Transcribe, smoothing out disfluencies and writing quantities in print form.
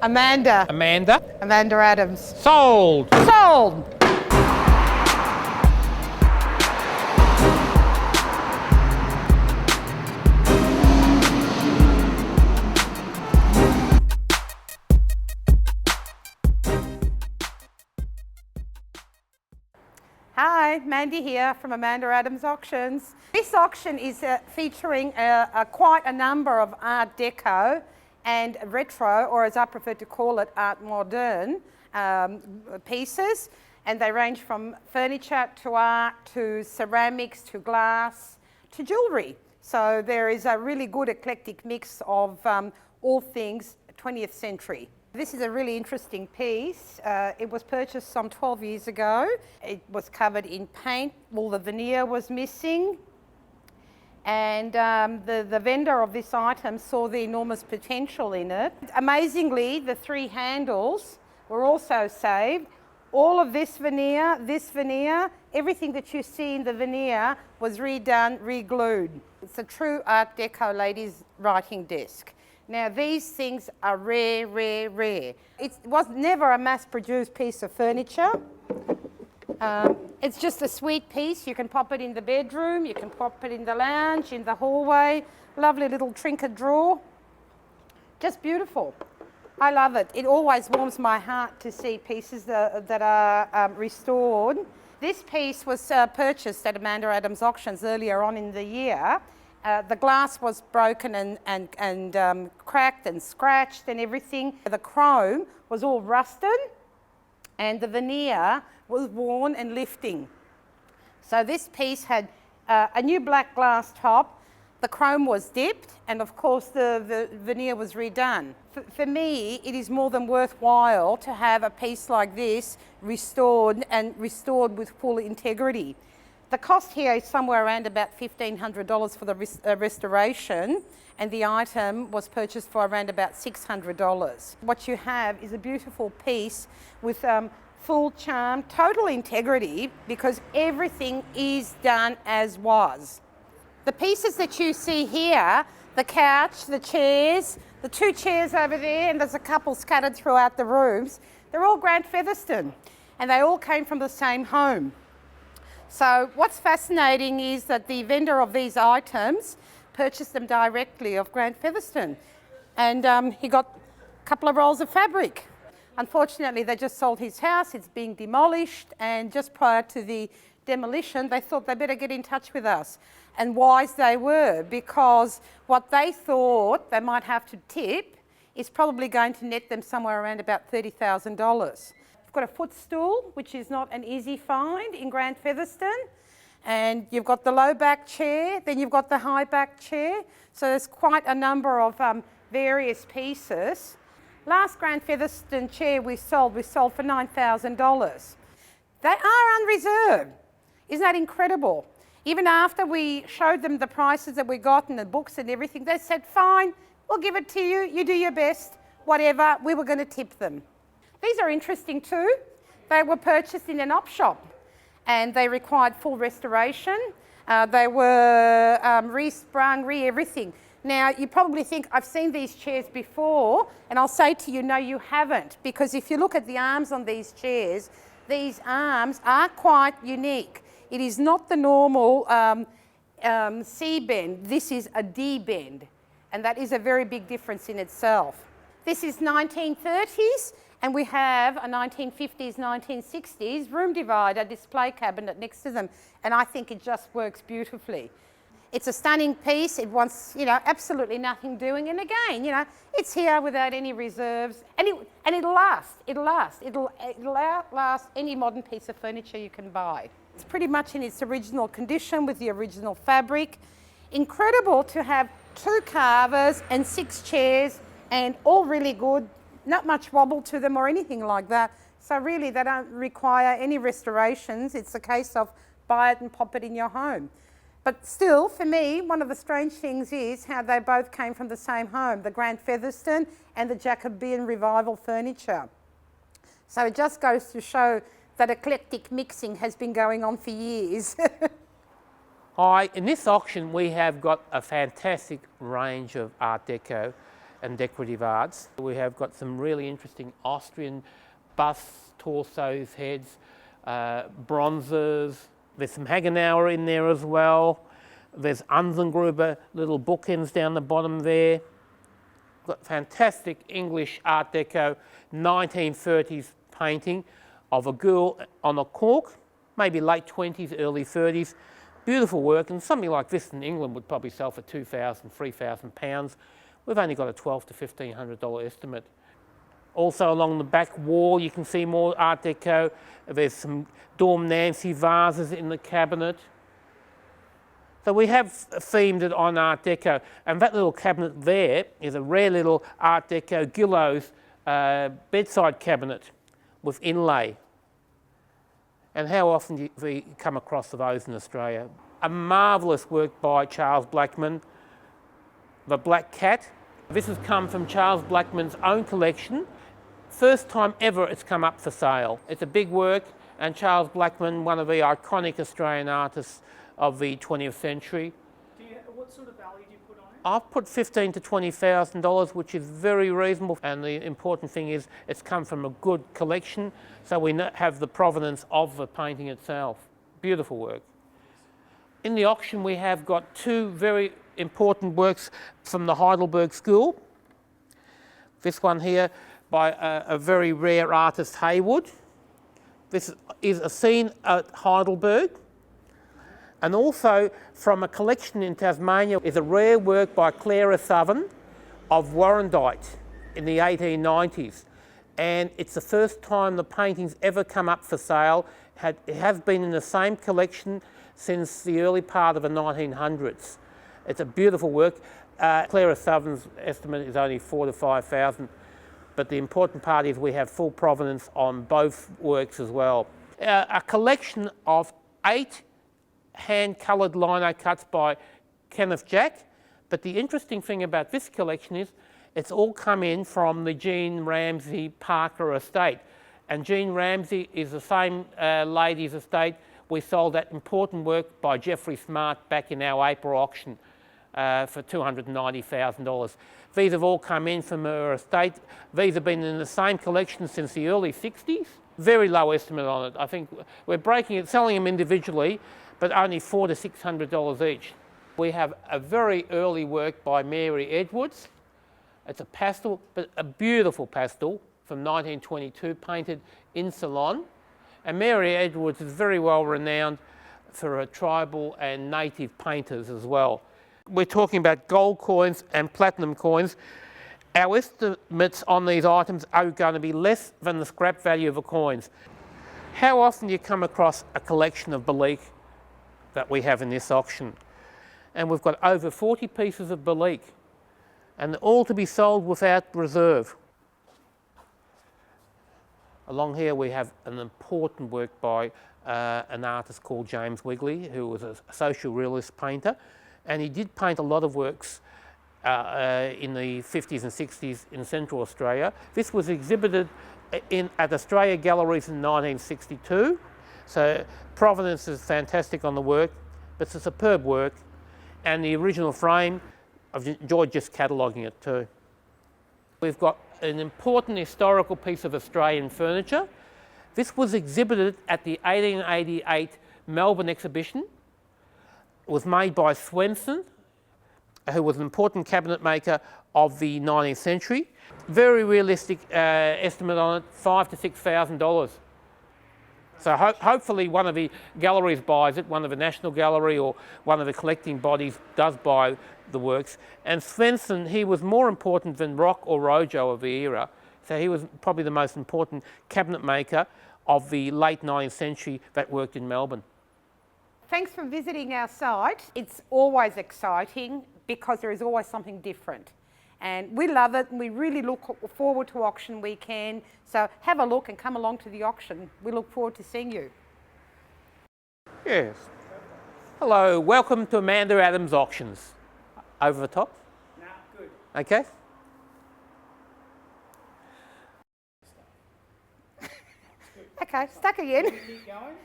Amanda. Amanda. Amanda Addams. Sold. Sold! Hi, Mandy here from Amanda Addams Auctions. This auction is featuring quite a number of Art Deco and retro, or as I prefer to call it, Art Moderne pieces. And they range from furniture to art to ceramics to glass to jewellery. So there is a really good eclectic mix of all things 20th century. This is a really interesting piece. It was purchased some 12 years ago. It was covered in paint. All the veneer was missing. And the vendor of this item saw the enormous potential in it. Amazingly, the 3 handles were also saved. All of this veneer, everything that you see in the veneer was redone, re-glued. It's a true Art Deco ladies' writing desk. Now these things are rare, rare, rare. It was never a mass-produced piece of furniture. It's just a sweet piece. You can pop it in the bedroom, you can pop it in the lounge, in the hallway. Lovely little trinket drawer. Just beautiful. I love it. It always warms my heart to see pieces that are restored. This piece was purchased at Amanda Addams Auctions earlier on in the year. The glass was broken and cracked and scratched and everything. The chrome was all rusted and the veneer was worn and lifting. So this piece had a new black glass top, the chrome was dipped, and of course the veneer was redone. For me, it is more than worthwhile to have a piece like this restored with full integrity. The cost here is somewhere around about $1,500 for the restoration, and the item was purchased for around about $600. What you have is a beautiful piece with full charm, total integrity, because everything is done as was. The pieces that you see here, the couch, the chairs, the 2 chairs over there, and there's a couple scattered throughout the rooms, they're all Grant Featherston, and they all came from the same home. So what's fascinating is that the vendor of these items purchased them directly of Grant Featherston, and he got a couple of rolls of fabric. Unfortunately, they just sold his house, it's being demolished, and just prior to the demolition, they thought they better get in touch with us. And wise they were, because what they thought they might have to tip is probably going to net them somewhere around about $30,000. You've got a footstool, which is not an easy find in Grant Featherston, and you've got the low back chair, then you've got the high back chair, so there's quite a number of various pieces. Last Grant Featherston chair we sold for $9,000. They are unreserved. Isn't that incredible? Even after we showed them the prices that we got and the books and everything, they said, fine, we'll give it to you, you do your best, whatever, we were going to tip them. These are interesting too. They were purchased in an op shop and they required full restoration. They were re-sprung, re-everything. Now, you probably think, I've seen these chairs before, and I'll say to you, no, you haven't, because if you look at the arms on these chairs, these arms are quite unique. It is not the normal C bend, this is a D bend, and that is a very big difference in itself. This is 1930s, and we have a 1950s, 1960s room divider display cabinet next to them, and I think it just works beautifully. It's a stunning piece. It wants, absolutely nothing doing, and again, it's here without any reserves, and it'll last. It'll outlast any modern piece of furniture you can buy. It's pretty much in its original condition with the original fabric. Incredible to have 2 carvers and 6 chairs, and all really good. Not much wobble to them or anything like that. So really, they don't require any restorations. It's a case of buy it and pop it in your home. But still, for me, one of the strange things is how they both came from the same home, the Grant Featherston and the Jacobean Revival furniture. So it just goes to show that eclectic mixing has been going on for years. Hi, in this auction we have got a fantastic range of Art Deco and decorative arts. We have got some really interesting Austrian busts, torsos, heads, bronzes. There's some Hagenauer in there as well. There's Unsengruber, little bookends down the bottom there. Got fantastic English Art Deco 1930s painting of a girl on a cork, maybe late 20s, early 30s. Beautiful work, and something like this in England would probably sell for £2,000, £3,000. We've only got a $1,200 to $1,500 estimate. Also along the back wall you can see more Art Deco. There's some Dorm Nancy vases in the cabinet. So we have themed it on Art Deco, and that little cabinet there is a rare little Art Deco Gillows bedside cabinet with inlay. And how often do we come across those in Australia? A marvellous work by Charles Blackman, The Black Cat. This has come from Charles Blackman's own collection. First time ever it's come up for sale. It's a big work, and Charles Blackman, one of the iconic Australian artists of the 20th century. What sort of value do you put on it? I've put $15,000 to $20,000, which is very reasonable. And the important thing is it's come from a good collection, so we have the provenance of the painting itself. Beautiful work. In the auction we have got two very important works from the Heidelberg School. This one here by a very rare artist, Haywood. This is a scene at Heidelberg. And also from a collection in Tasmania is a rare work by Clara Southern of Warrandyte in the 1890s. And it's the first time the painting's ever come up for sale. It has been in the same collection since the early part of the 1900s. It's a beautiful work. Clara Southern's estimate is only $4,000 to $5,000, but the important part is we have full provenance on both works as well. A collection of 8 hand-coloured lino cuts by Kenneth Jack, but the interesting thing about this collection is it's all come in from the Jean Ramsay Parker estate, and Jean Ramsay is the same lady's estate we sold that important work by Geoffrey Smart back in our April auction for $290,000. These have all come in from her estate. These have been in the same collection since the early 60s. Very low estimate on it. I think we're breaking it, selling them individually, but only $400 to $600 each. We have a very early work by Mary Edwards. It's a pastel, but a beautiful pastel from 1922, painted in Ceylon. And Mary Edwards is very well renowned for her tribal and native painters as well. We're talking about gold coins and platinum coins. Our estimates on these items are going to be less than the scrap value of the coins. How often do you come across a collection of Belique that we have in this auction? And we've got over 40 pieces of Belique, and all to be sold without reserve. Along here we have an important work by an artist called James Wigley, who was a social realist painter, and he did paint a lot of works in the 50s and 60s in Central Australia. This was exhibited at Australia Galleries in 1962, so provenance is fantastic on the work, but it's a superb work, and the original frame, I've enjoyed just cataloguing it too. We've got an important historical piece of Australian furniture. This was exhibited at the 1888 Melbourne exhibition. It was made by Swenson, who was an important cabinet maker of the 19th century. Very realistic estimate on it, $5,000 to $6,000. So hopefully one of the galleries buys it, one of the National Gallery or one of the collecting bodies does buy the works. And Swenson, he was more important than Rock or Rojo of the era. So he was probably the most important cabinet maker of the late 19th century that worked in Melbourne. Thanks for visiting our site. It's always exciting because there is always something different. And we love it, and we really look forward to auction weekend. So have a look and come along to the auction. We look forward to seeing you. Yes. Hello, welcome to Amanda Addams Auctions. Over the top? Nah, good. Okay. Okay, stuck again. Keep going.